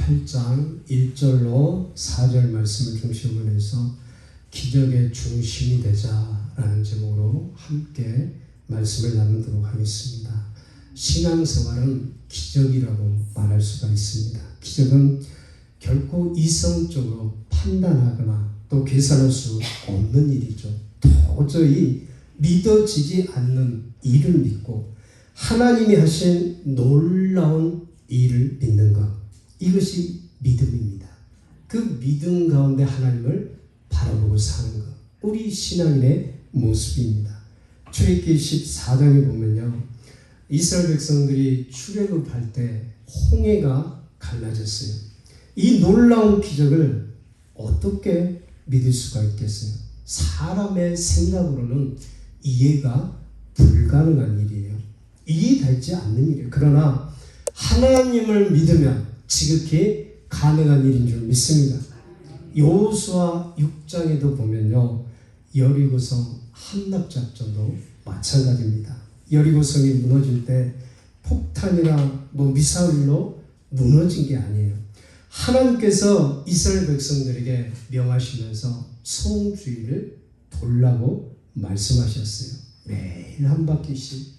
8장 1절로 4절 말씀을 중심으로 해서 기적의 중심이 되자라는 제목으로 함께 말씀을 나누도록 하겠습니다. 신앙생활은 기적이라고 말할 수가 있습니다. 기적은 결코 이성적으로 판단하거나 또 계산할 수 없는 일이죠. 도저히 믿어지지 않는 일을 믿고 하나님이 하신 놀라운 일을 믿는 것, 이것이 믿음입니다. 그 믿음 가운데 하나님을 바라보고 사는 것, 우리 신앙인의 모습입니다. 출애굽기 14장에 보면요, 이스라엘 백성들이 출애굽할 때 홍해가 갈라졌어요. 이 놀라운 기적을 어떻게 믿을 수가 있겠어요? 사람의 생각으로는 이해가 불가능한 일이에요. 이해되지 않는 일이에요. 그러나 하나님을 믿으면 지극히 가능한 일인 줄 믿습니다. 여호수아 6장에도 보면요, 여리고성 함락작전도 마찬가지입니다. 여리고성이 무너질 때 폭탄이나 미사일로 무너진 게 아니에요. 하나님께서 이스라엘 백성들에게 명하시면서 성주의를 돌라고 말씀하셨어요. 매일 한 바퀴씩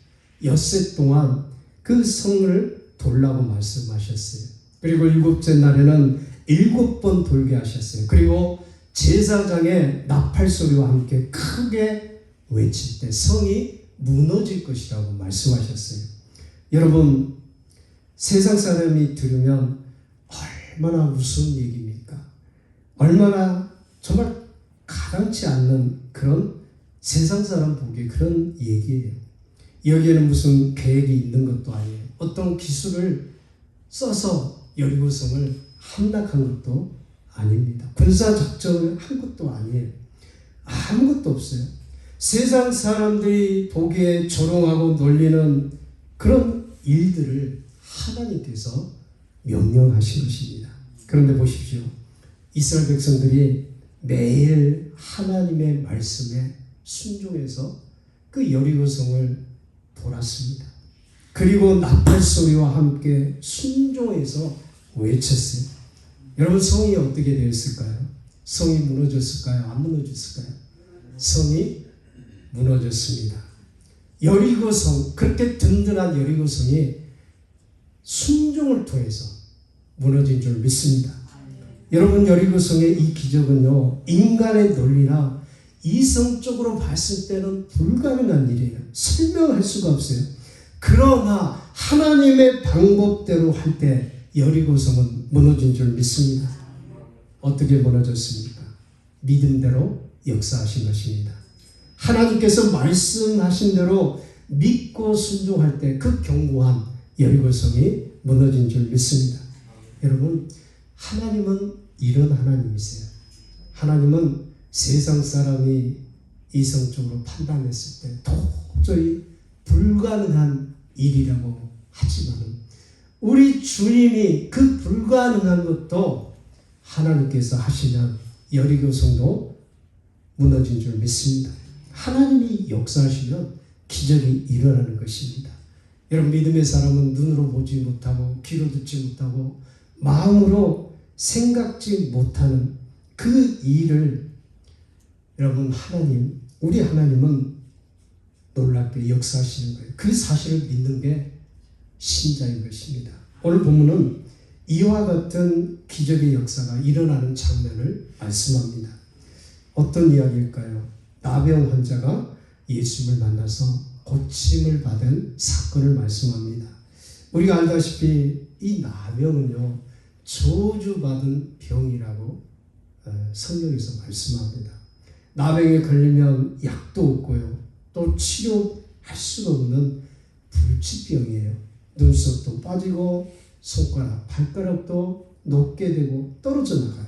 엿새 동안 그 성을 돌라고 말씀하셨어요. 그리고 7째 날에는 7번 돌게 하셨어요. 그리고 제사장의 나팔소리와 함께 크게 외칠 때 성이 무너질 것이라고 말씀하셨어요. 여러분, 세상 사람이 들으면 얼마나 무서운 얘기입니까? 얼마나 정말 가당치 않는 그런 세상 사람 보기에 그런 얘기예요. 여기에는 무슨 계획이 있는 것도 아니에요. 어떤 기술을 써서 여리고성을 함락한 것도 아닙니다. 군사작전을 한 것도 아니에요. 아무것도 없어요. 세상 사람들이 보기에 조롱하고 놀리는 그런 일들을 하나님께서 명령하신 것입니다. 그런데 보십시오. 이스라엘 백성들이 매일 하나님의 말씀에 순종해서 그 여리고성을 돌았습니다. 그리고 나팔소리와 함께 순종해서 외쳤어요. 여러분, 성이 어떻게 되었을까요? 성이 무너졌을까요? 안 무너졌을까요? 성이 무너졌습니다. 여리고성, 그렇게 든든한 여리고성이 순종을 통해서 무너진 줄 믿습니다. 여러분, 여리고성의 이 기적은요, 인간의 논리나 이성적으로 봤을 때는 불가능한 일이에요. 설명할 수가 없어요. 그러나 하나님의 방법대로 할 때 여리고성은 무너진 줄 믿습니다. 어떻게 무너졌습니까? 믿음대로 역사하신 것입니다. 하나님께서 말씀하신 대로 믿고 순종할 때 그 견고한 여리고성이 무너진 줄 믿습니다. 여러분, 하나님은 이런 하나님이세요. 하나님은 세상 사람이 이성적으로 판단했을 때 도저히 불가능한 일이라고 하지만 우리 주님이 그 불가능한 것도 하나님께서 하시면 여리고성도 무너진 줄 믿습니다. 하나님이 역사하시면 기적이 일어나는 것입니다. 여러분, 믿음의 사람은 눈으로 보지 못하고 귀로 듣지 못하고 마음으로 생각지 못하는 그 일을 여러분, 하나님, 우리 하나님은 놀랍게 역사하시는 거예요. 그 사실을 믿는 게 신자인 것입니다. 오늘 본문은 이와 같은 기적의 역사가 일어나는 장면을 말씀합니다. 어떤 이야기일까요? 나병 환자가 예수님을 만나서 고침을 받은 사건을 말씀합니다. 우리가 알다시피 이 나병은요, 저주받은 병이라고 성경에서 말씀합니다. 나병에 걸리면 약도 없고요, 또 치료할 수도 없는 불치병이에요. 눈썹도 빠지고 손가락, 발가락도 녹게 되고 떨어져 나가요.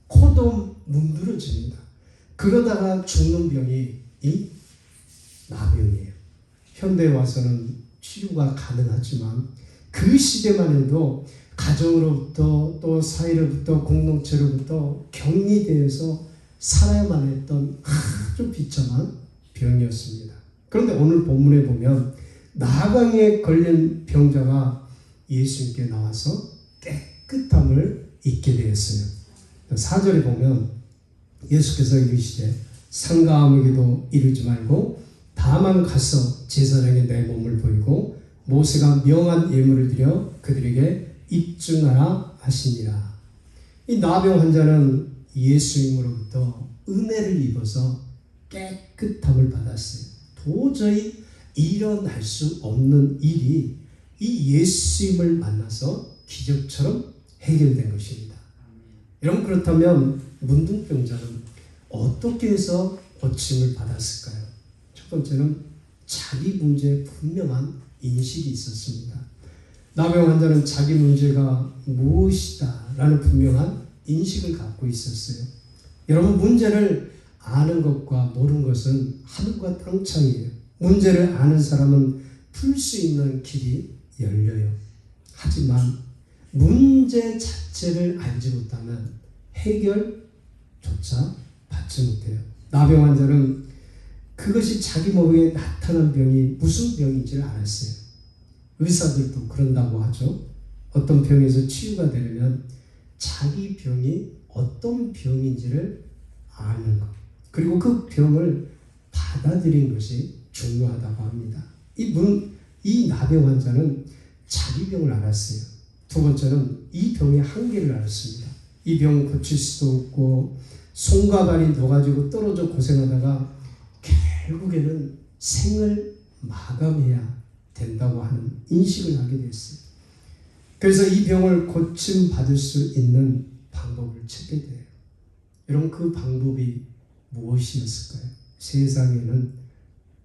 코도 문드러집니다. 그러다가 죽는 병이 이 나병이에요. 현대에 와서는 치료가 가능하지만 그 시대만 해도 가정으로부터 또 사회로부터 공동체로부터 격리되어서 살아야만 했던 아주 비참한 병이었습니다. 그런데 오늘 본문에 보면 나병에 걸린 병자가 예수님께 나와서 깨끗함을 잊게 되었어요. 4절에 보면 예수께서 이르시되 상가 아무에게도 이르지 말고 다만 가서 제사장에 내 몸을 보이고 모세가 명한 예물을 드려 그들에게 입증하라 하시니라. 이 나병 환자는 예수님으로부터 은혜를 입어서 깨끗함을 받았어요. 도저히 일어날 수 없는 일이 이 예수님을 만나서 기적처럼 해결된 것입니다. 여러분, 그렇다면 문둥병자는 어떻게 해서 고침을 받았을까요? 첫 번째는 자기 문제에 분명한 인식이 있었습니다. 나병 환자는 자기 문제가 무엇이다 라는 분명한 인식을 갖고 있었어요. 여러분, 문제를 아는 것과 모르는 것은 하늘과 땅 차이예요. 문제를 아는 사람은 풀 수 있는 길이 열려요. 하지만 문제 자체를 알지 못하면 해결조차 받지 못해요. 나병 환자는 그것이 자기 몸에 나타난 병이 무슨 병인지를 알았어요. 의사들도 그런다고 하죠. 어떤 병에서 치유가 되려면 자기 병이 어떤 병인지를 아는 것, 그리고 그 병을 받아들이는 것이 중요하다고 합니다. 이 나병 환자는 자기 병을 알았어요. 두 번째는 이 병의 한계를 알았습니다. 이 병 고칠 수도 없고 손과 발이 녹아지고 떨어져 고생하다가 결국에는 생을 마감해야 된다고 하는 인식을 하게 됐어요. 그래서 이 병을 고침받을 수 있는 방법을 찾게 돼요. 여러분, 그 방법이 무엇이었을까요? 세상에는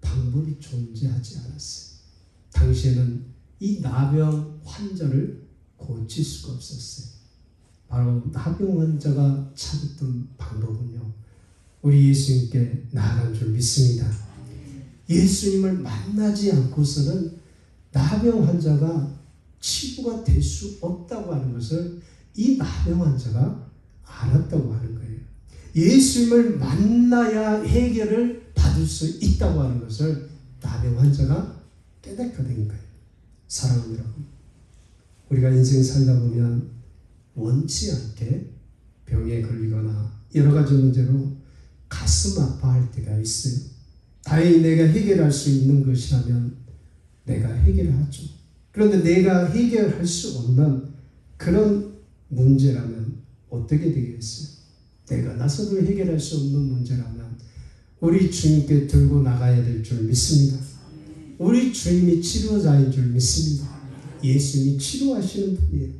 방법이 존재하지 않았어요. 당시에는 이 나병 환자를 고칠 수가 없었어요. 바로 나병 환자가 찾았던 방법은요, 우리 예수님께 나아간 줄 믿습니다. 예수님을 만나지 않고서는 나병 환자가 치유가 될 수 없다고 하는 것을 이 나병 환자가 알았다고 하는 거예요. 예수님을 만나야 해결을 받을 수 있다고 하는 것을 나병 환자가 깨닫게 된 거예요. 사랑하는 여러분, 우리가 인생 살다 보면 원치 않게 병에 걸리거나 여러 가지 문제로 가슴 아파할 때가 있어요. 다행히 내가 해결할 수 있는 것이라면 내가 해결하죠. 그런데 내가 해결할 수 없는 그런 문제라면 어떻게 되겠어요? 내가 나서도 해결할 수 없는 문제라면 우리 주님께 들고 나가야 될 줄 믿습니다. 우리 주님이 치료자인 줄 믿습니다. 예수님이 치료하시는 분이에요.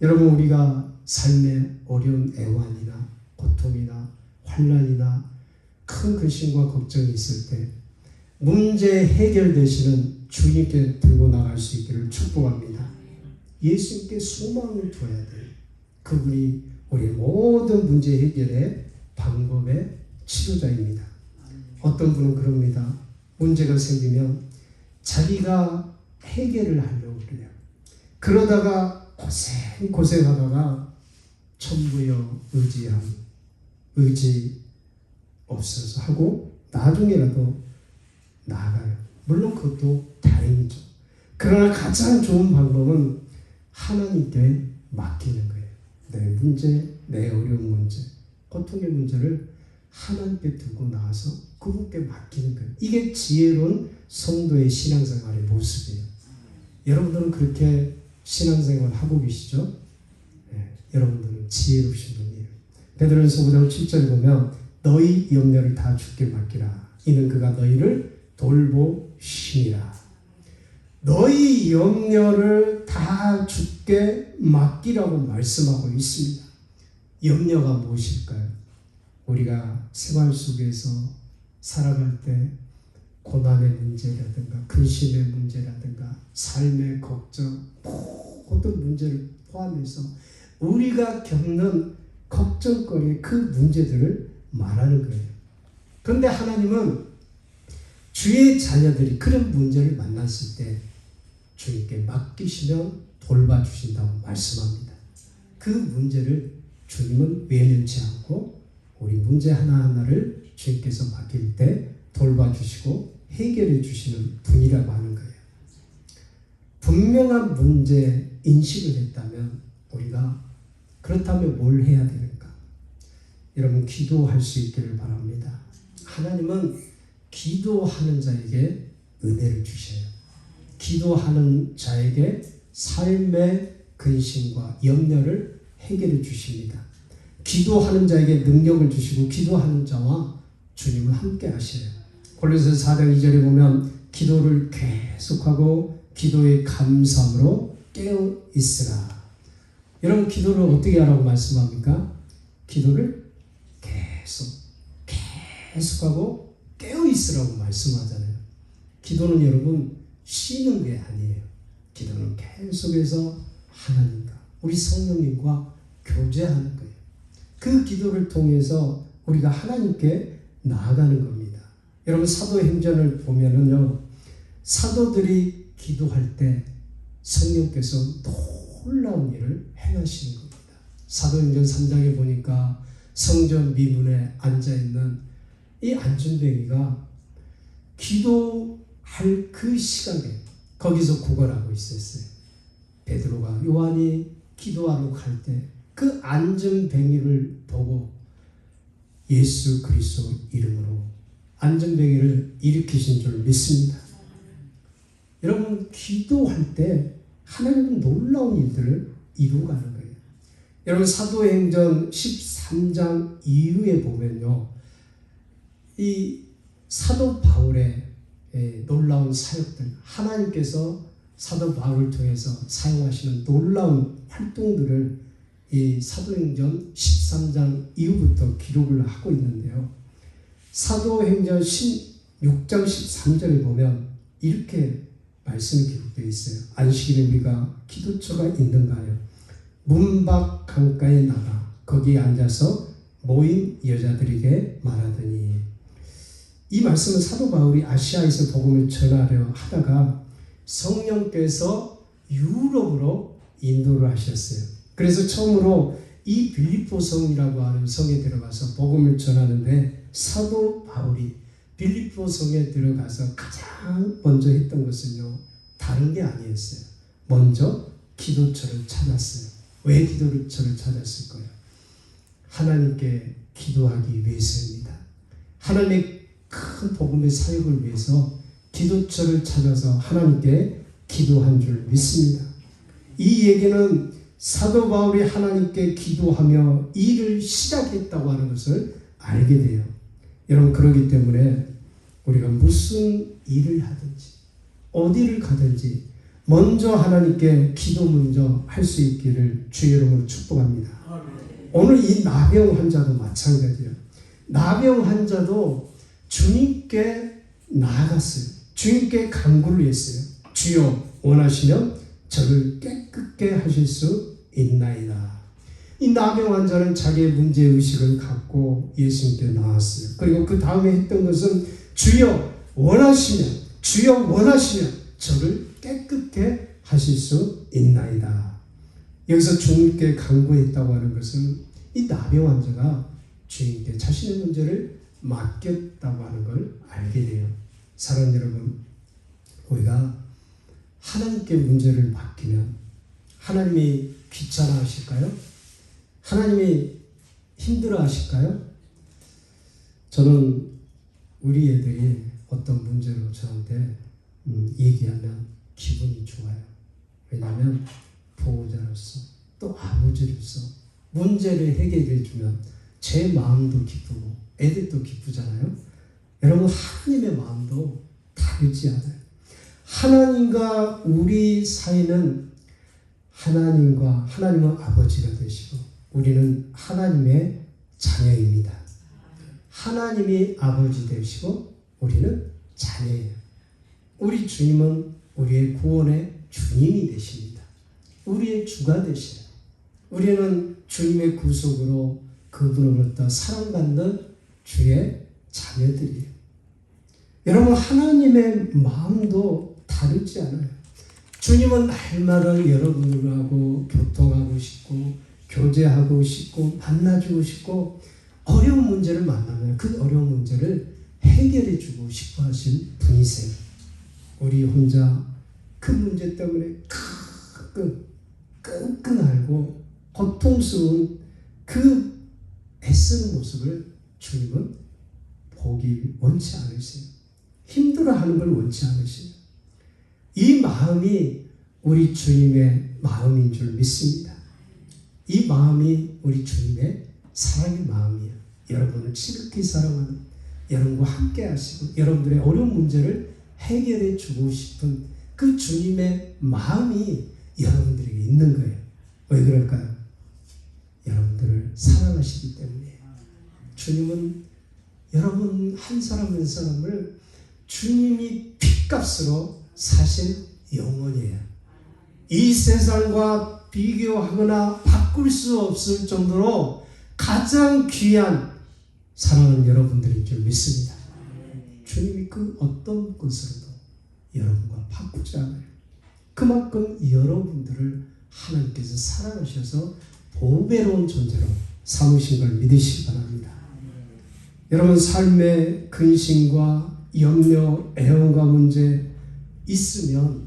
여러분, 우리가 삶의 어려운 애환이나 고통이나 환난이나 큰 근심과 걱정이 있을 때 문제 해결되시는 주님께 들고 나갈 수 있기를 축복합니다. 예수님께 소망을 둬야 돼요. 그분이 우리 모든 문제 해결의 방법의 치료자입니다. 어떤 분은 그럽니다. 문제가 생기면 자기가 해결을 하려고 그래요. 그러다가 고생하다가 천부여 의지함, 의지 없어서 하고 나중에라도 나아가요. 물론 그것도 다행이죠. 그러나 가장 좋은 방법은 하나님께 맡기는 거예요. 내 문제, 내 어려운 문제, 고통의 문제를 하나님께 두고 나와서 그분께 맡기는 거예요. 이게 지혜로운 성도의 신앙생활의 모습이에요. 여러분들은 그렇게 신앙생활 하고 계시죠? 네, 여러분들은 지혜로우신 분이에요. 베드로전서 5장 7절에 보면 너희 염려를 다 주께 맡기라. 이는 그가 너희를 돌보시니라. 너희 염려를 다 주께 맡기라고 말씀하고 있습니다. 염려가 무엇일까요? 우리가 생활 속에서 살아갈 때 고난의 문제라든가 근심의 문제라든가 삶의 걱정, 모든 문제를 포함해서 우리가 겪는 걱정거리의 그 문제들을 말하는 거예요. 그런데 하나님은 주의 자녀들이 그런 문제를 만났을 때 주님께 맡기시면 돌봐주신다고 말씀합니다. 그 문제를 주님은 외면치 않고 우리 문제 하나하나를 주님께서 맡길 때 돌봐주시고 해결해 주시는 분이라고 하는 거예요. 분명한 문제 인식을 했다면 그렇다면 뭘 해야 되는가? 여러분 기도할 수 있기를 바랍니다. 하나님은 기도하는 자에게 은혜를 주셔요. 기도하는 자에게 삶의 근심과 염려를 해결해 주십니다. 기도하는 자에게 능력을 주시고 기도하는 자와 주님은 함께 하셔요. 골로새서 4장 2절에 보면 기도를 계속하고 기도의 감사함으로 깨어 있으라. 여러분 기도를 어떻게 하라고 말씀합니까? 기도를 계속하고 깨어 있으라고 말씀하잖아요. 기도는 여러분 쉬는 게 아니에요. 기도는 계속해서 하나님과 우리 성령님과 교제하는 거예요. 그 기도를 통해서 우리가 하나님께 나아가는 겁니다. 여러분 사도행전을 보면은요, 사도들이 기도할 때 성령께서 놀라운 일을 행하시는 겁니다. 사도행전 3장에 보니까 성전 미문에 앉아있는 이 안진뱅이가 기도할 그 시간에 거기서 구걸하고 있었어요. 베드로가 요한이 기도하러 갈 때 그 안진뱅이를 보고 예수 그리스도 이름으로 안진뱅이를 일으키신 줄 믿습니다. 여러분 기도할 때 하나님은 놀라운 일들을 이루어가는 거예요. 여러분 사도행전 13장 이후에 보면요, 이 사도 바울의 놀라운 사역들, 하나님께서 사도 바울을 통해서 사용하시는 놀라운 활동들을 이 사도행전 13장 이후부터 기록을 하고 있는데요. 사도행전 16장 13절에 보면 이렇게 말씀이 기록되어 있어요. 안식일에 우리가 기도처가 있는가요? 문 밖 강가에 나가 거기에 앉아서 모인 여자들에게 말하더니, 이 말씀은 사도 바울이 아시아에서 복음을 전하려 하다가 성령께서 유럽으로 인도를 하셨어요. 그래서 처음으로 이 빌립보 성이라고 하는 성에 들어가서 복음을 전하는데, 사도 바울이 빌립보 성에 들어가서 가장 먼저 했던 것은요, 다른 게 아니었어요. 먼저 기도처를 찾았어요. 왜 기도처를 찾았을 거예요? 하나님께 기도하기 위해서입니다. 하나님의 큰 복음의 사역을 위해서 기도처를 찾아서 하나님께 기도한 줄 믿습니다. 이 얘기는 사도 바울이 하나님께 기도하며 일을 시작했다고 하는 것을 알게 돼요. 여러분 그렇기 때문에 우리가 무슨 일을 하든지 어디를 가든지 먼저 하나님께 기도 먼저 할 수 있기를 주의 이름으로 축복합니다. 오늘 이 나병 환자도 마찬가지예요. 나병 환자도 주님께 나아갔어요. 주님께 간구를 했어요. 주여 원하시면 저를 깨끗게 하실 수 있나이다. 이 나병 환자는 자기의 문제의식을 갖고 예수님께 나왔어요. 그리고 그 다음에 했던 것은 주여 원하시면 저를 깨끗게 하실 수 있나이다. 여기서 주님께 간구했다고 하는 것은 이 나병 환자가 주님께 자신의 문제를 맡겼다고 하는 걸 알게 돼요. 사랑하는 여러분, 우리가 하나님께 문제를 맡기면 하나님이 귀찮아하실까요? 하나님이 힘들어하실까요? 저는 우리 애들이 어떤 문제로 저한테 얘기하면 기분이 좋아요. 왜냐하면 보호자로서 또 아버지로서 문제를 해결해 주면 제 마음도 기쁘고 애들도 기쁘잖아요. 여러분 하나님의 마음도 다르지 않아요. 하나님과 우리 사이는 하나님은 아버지가 되시고 우리는 하나님의 자녀입니다. 하나님이 아버지 되시고 우리는 자녀예요. 우리 주님은 우리의 구원의 주님이 되십니다. 우리의 주가 되셔요. 우리는 주님의 구속으로 그분으로부터 사랑받는 주의 자녀들이에요. 여러분 하나님의 마음도 다르지 않아요. 주님은 날마다 여러분하고 교통하고 싶고 교제하고 싶고 만나주고 싶고 어려운 문제를 만나면 그 어려운 문제를 해결해 주고 싶어 하신 분이세요. 우리 혼자 그 문제 때문에 끙끙 앓고 고통스러운 그 애쓰는 모습을 주님은 보기 원치 않으세요. 힘들어하는 걸 원치 않으세요. 이 마음이 우리 주님의 마음인 줄 믿습니다. 이 마음이 우리 주님의 사랑의 마음이에요. 여러분을 지극히 사랑하는, 여러분과 함께 하시고 여러분들의 어려운 문제를 해결해 주고 싶은 그 주님의 마음이 여러분들에게 있는 거예요. 왜 그럴까요? 여러분들을 사랑하시기 때문이에요. 주님은 여러분 한 사람 한 사람을 주님이 핏값으로 사실 영원이에요. 이 세상과 비교하거나 바꿀 수 없을 정도로 가장 귀한 사랑하는 여러분들인 줄 믿습니다. 주님이 그 어떤 것으로도 여러분과 바꾸지 않아요. 그만큼 여러분들을 하나님께서 사랑하셔서 보배로운 존재로 삼으신 걸 믿으시기 바랍니다. 여러분 삶의 근심과 염려, 애원과 문제 있으면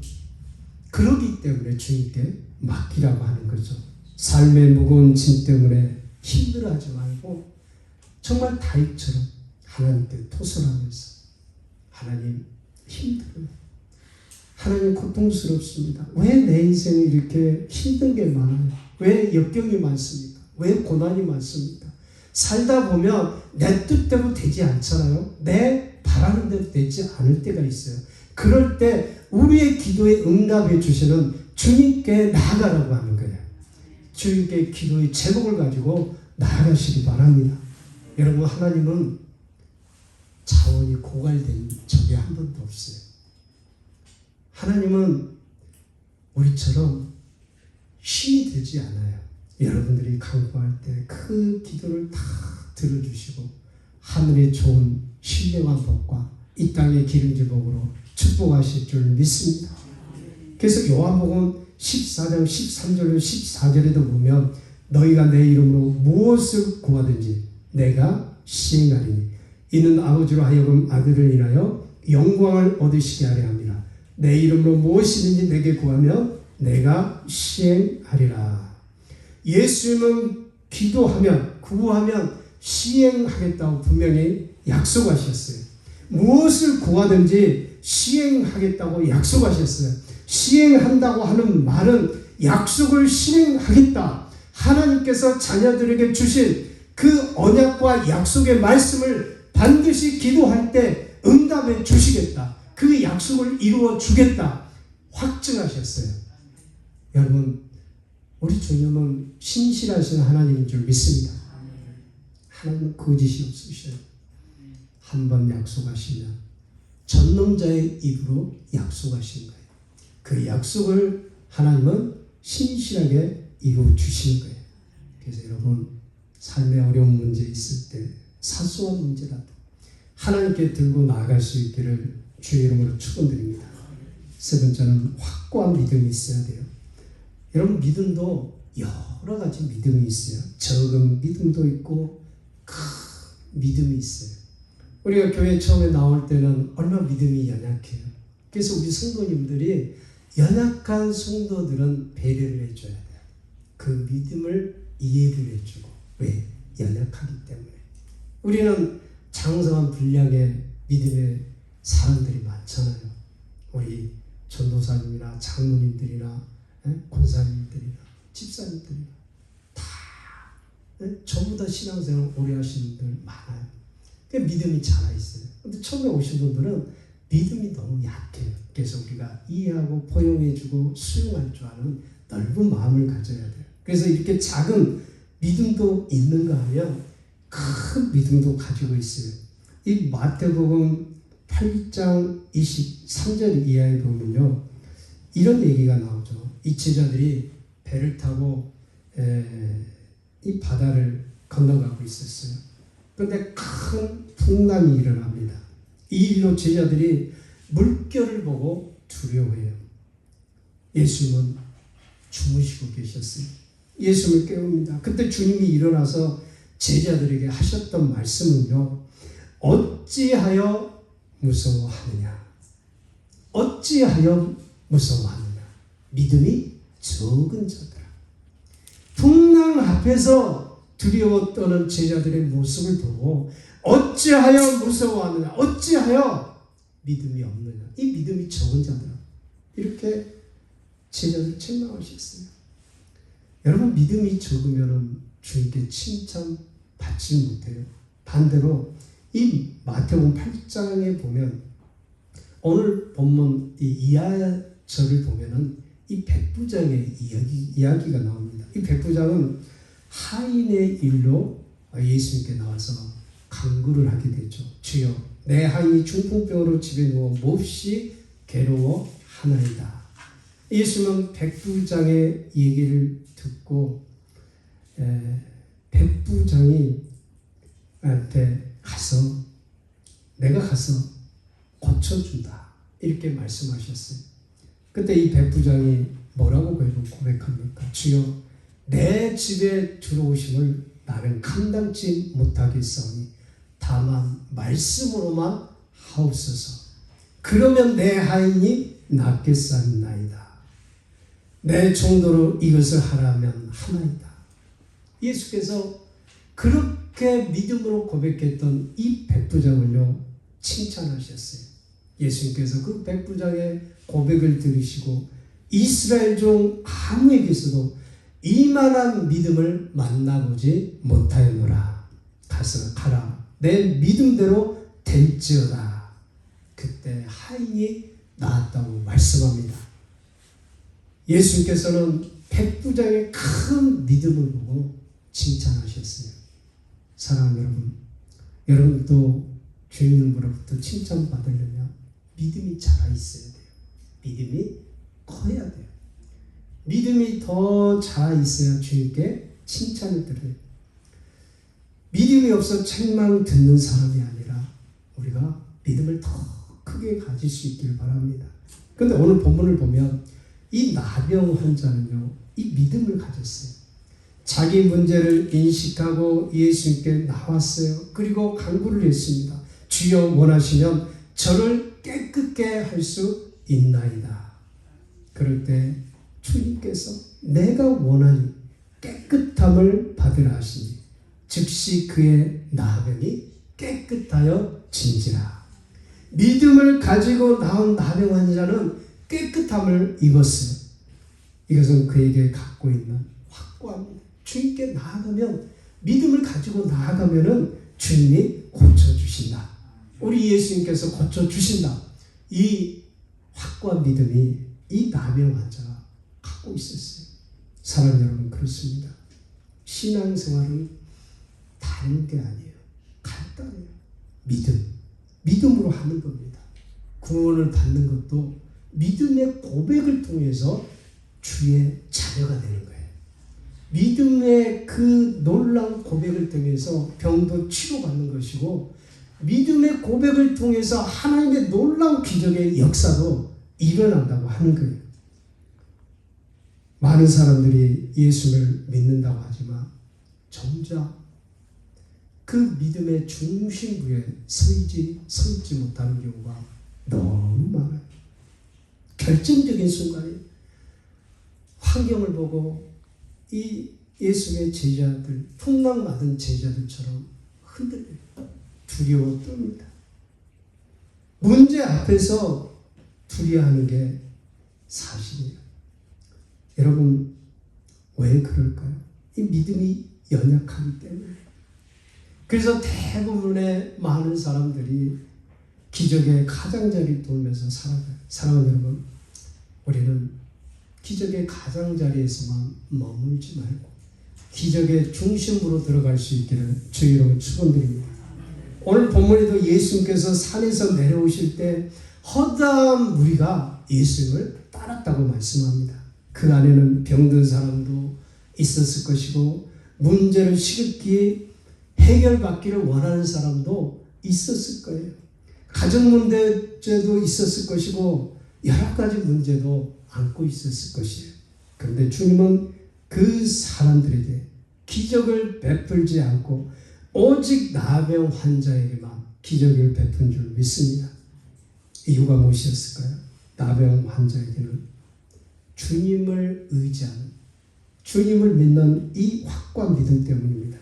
그러기 때문에 주님께 맡기라고 하는 거죠. 삶의 무거운 짐 때문에 힘들어하지 말고 정말 다윗처럼 하나님께 토설하면서 하나님 힘들어요. 하나님 고통스럽습니다. 왜 내 인생에 이렇게 힘든 게 많아요? 왜 역경이 많습니까? 왜 고난이 많습니까? 살다 보면 내 뜻대로 되지 않잖아요. 내 바라는 대로 되지 않을 때가 있어요. 그럴 때 우리의 기도에 응답해 주시는 주님께 나아가라고 하는 거예요. 주님께 기도의 제목을 가지고 나아가시기 바랍니다. 여러분 하나님은 자원이 고갈된 적이 한 번도 없어요. 하나님은 우리처럼 힘이 되지 않아요. 여러분들이 간구할 때 그 기도를 다 들어주시고 하늘의 좋은 신령한 복과 이 땅의 기름진 복으로 축복하실 줄 믿습니다. 그래서 요한복음 14장 13절로 14절에도 보면 너희가 내 이름으로 무엇을 구하든지 내가 시행하리니 이는 아버지로 하여금 아들을 인하여 영광을 얻으시게 하려 함이라. 내 이름으로 무엇이든지 내게 구하면 내가 시행하리라. 예수님은 기도하면 구하면 시행하겠다고 분명히 약속하셨어요. 무엇을 구하든지 시행하겠다고 약속하셨어요. 시행한다고 하는 말은 약속을 실행하겠다. 하나님께서 자녀들에게 주신 그 언약과 약속의 말씀을 반드시 기도할 때 응답해 주시겠다. 그 약속을 이루어 주겠다. 확증하셨어요. 여러분, 우리 주님은 신실하신 하나님인 줄 믿습니다. 하나님은 거짓이 없으셔요. 한번 약속하시면 전능자의 입으로 약속하신 거예요. 그 약속을 하나님은 신실하게 이루어 주시는 거예요. 그래서 여러분 삶에 어려운 문제 있을 때 사소한 문제라도 하나님께 들고 나아갈 수 있기를 주의 이름으로 축원드립니다. 세 번째는 확고한 믿음이 있어야 돼요. 여러분 믿음도 여러 가지 믿음이 있어요. 적은 믿음도 있고 큰 믿음이 있어요. 우리가 교회 처음에 나올 때는 얼마나 믿음이 연약해요. 그래서 우리 성도님들이 연약한 성도들은 배려를 해줘야 돼요. 그 믿음을 이해를 해주고. 왜? 연약하기 때문에. 우리는 장성한 분량의 믿음의 사람들이 많잖아요. 우리 전도사님이나 장로님들이나 권사님들이나 집사님들이나 다 전부 다 신앙생활 오래 하시는 분들 많아요. 믿음이 자라있어요. 근데 처음에 오신 분들은 믿음이 너무 약해요. 그래서 우리가 이해하고 포용해주고 수용할 줄 아는 넓은 마음을 가져야 돼요. 그래서 이렇게 작은 믿음도 있는가 하면 큰 믿음도 가지고 있어요. 이 마태복음 8장 23절 이하에 보면요, 이런 얘기가 나오죠. 이 제자들이 배를 타고 이 바다를 건너가고 있었어요. 그런데 큰 풍랑이 일어납니다. 이 일로 제자들이 물결을 보고 두려워해요. 예수님은 주무시고 계셨어요. 예수님을 깨웁니다. 그때 주님이 일어나서 제자들에게 하셨던 말씀은요, 어찌하여 무서워하느냐? 어찌하여 무서워하느냐? 믿음이 적은 자들아. 풍랑 앞에서 두려워 떠는 제자들의 모습을 보고 어찌하여 무서워하느냐, 어찌하여 믿음이 없느냐, 이 믿음이 적은 자들아, 이렇게 제자들 책망하셨어요. 여러분, 믿음이 적으면 주님께 칭찬받지 못해요. 반대로 이 마태복음 8장에 보면 오늘 본문 이 이하절을 보면은 이 백부장의 이야기가 나옵니다. 이 백부장은 하인의 일로 예수님께 나와서 간구를 하게 되죠. 주여, 내 하인이 중풍병으로 집에 누워 몹시 괴로워하나이다. 예수님은 백부장의 얘기를 듣고 백부장이 한테 가서 내가 가서 고쳐준다, 이렇게 말씀하셨어요. 그때 이 백부장이 뭐라고 고백합니까? 주여, 내 집에 들어오심을 나는 감당치 못하겠사오니 다만 말씀으로만 하옵소서. 그러면 내 하인이 낫겠사옵나이다. 내 정도로 이것을 하라면 하나이다. 예수께서 그렇게 믿음으로 고백했던 이 백부장을요, 칭찬하셨어요. 예수님께서 그 백부장의 고백을 들으시고 이스라엘 종 아무에게서도 이만한 믿음을 만나보지 못하였노라. 가라, 내 믿음대로 될지어다. 그때 하인이 나았다고 말씀합니다. 예수님께서는 백부장의 큰 믿음을 보고 칭찬하셨어요. 사랑하는 여러분, 여러분도 주님으로부터 칭찬받으려면 믿음이 자라 있어야 돼요. 믿음이 커야 돼요. 믿음이 더 자라 있어야 주님께 칭찬을 드려요. 믿음이 없어 책망 듣는 사람이 아니라 우리가 믿음을 더 크게 가질 수 있기를 바랍니다. 그런데 오늘 본문을 보면 이 나병 환자는요, 이 믿음을 가졌어요. 자기 문제를 인식하고 예수님께 나왔어요. 그리고 간구를 했습니다. 주여, 원하시면 저를 깨끗게 할 수 있나이다. 그럴 때 주님께서 내가 원하니 깨끗함을 받으라 하시니 즉시 그의 나병이 깨끗하여 진지라. 믿음을 가지고 나온 나병 환자는 깨끗함을 입었어요. 이것은 그에게 갖고 있는 확고합니다. 주님께 나아가면, 믿음을 가지고 나아가면은 주님이 고쳐주신다. 우리 예수님께서 고쳐주신다. 이 확고한 믿음이 이 나병 환자가 갖고 있었어요. 사랑하는 여러분, 그렇습니다. 신앙생활은 다른 게 아니에요. 간단해요. 믿음으로 하는 겁니다. 구원을 받는 것도 믿음의 고백을 통해서 주의 자녀가 되는 거예요. 믿음의 그 놀라운 고백을 통해서 병도 치료받는 것이고, 믿음의 고백을 통해서 하나님의 놀라운 기적의 역사도 일어난다고 하는 거예요. 많은 사람들이 예수를 믿는다고 하지만 정작 그 믿음의 중심부에 서있지 못하는 경우가 너무 많아요. 결정적인 순간에 환경을 보고 이 예수의 제자들, 풍랑받은 제자들처럼 흔들려요. 두려워 떱니다. 문제 앞에서 두려워하는 게 사실이에요. 여러분, 왜 그럴까요? 이 믿음이 연약하기 때문에. 그래서 대부분의 많은 사람들이 기적의 가장자리를 돌면서 살아가요. 사랑하는 여러분, 우리는 기적의 가장자리에서만 머물지 말고 기적의 중심으로 들어갈 수 있기를 주의로 축원드립니다. 오늘 본문에도 예수님께서 산에서 내려오실 때 허다한 무리가 예수님을 따랐다고 말씀합니다. 그 안에는 병든 사람도 있었을 것이고, 문제를 시급히 해결받기를 원하는 사람도 있었을 거예요. 가정 문제도 있었을 것이고, 여러 가지 문제도 안고 있었을 것이에요. 그런데 주님은 그 사람들에게 기적을 베풀지 않고 오직 나병 환자에게만 기적을 베푼 줄 믿습니다. 이유가 무엇이었을까요? 나병 환자에게는 주님을 의지하는 주님을 믿는 이 확고한 믿음 때문입니다.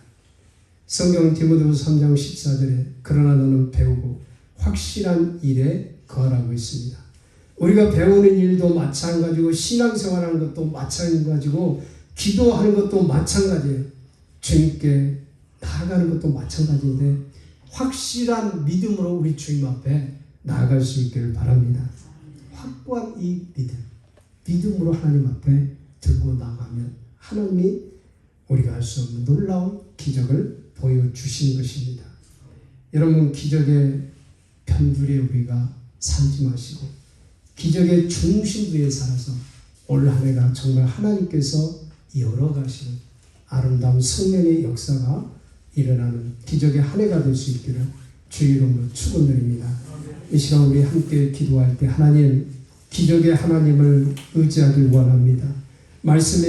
성경 디모데후서 3장 14절에 그러나 너는 배우고 확실한 일에 거하라고 있습니다. 우리가 배우는 일도 마찬가지고 신앙생활하는 것도 마찬가지고 기도하는 것도 마찬가지예요. 주님께 나아가는 것도 마찬가지인데 확실한 믿음으로 우리 주님 앞에 나아갈 수 있기를 바랍니다. 확고한 이 믿음으로 하나님 앞에 들고 나가면 하나님이 우리가 할 수 없는 놀라운 기적을 보여주시는 것입니다. 여러분, 기적의 편들에 우리가 살지 마시고 기적의 중심부에 살아서 올 한 해가 정말 하나님께서 열어가시는 아름다운 성령의 역사가 일어나는 기적의 한 해가 될 수 있기를 주의 이름으로 축원드립니다. 이 시간 우리 함께 기도할 때 하나님, 기적의 하나님을 의지하길 원합니다. 말씀에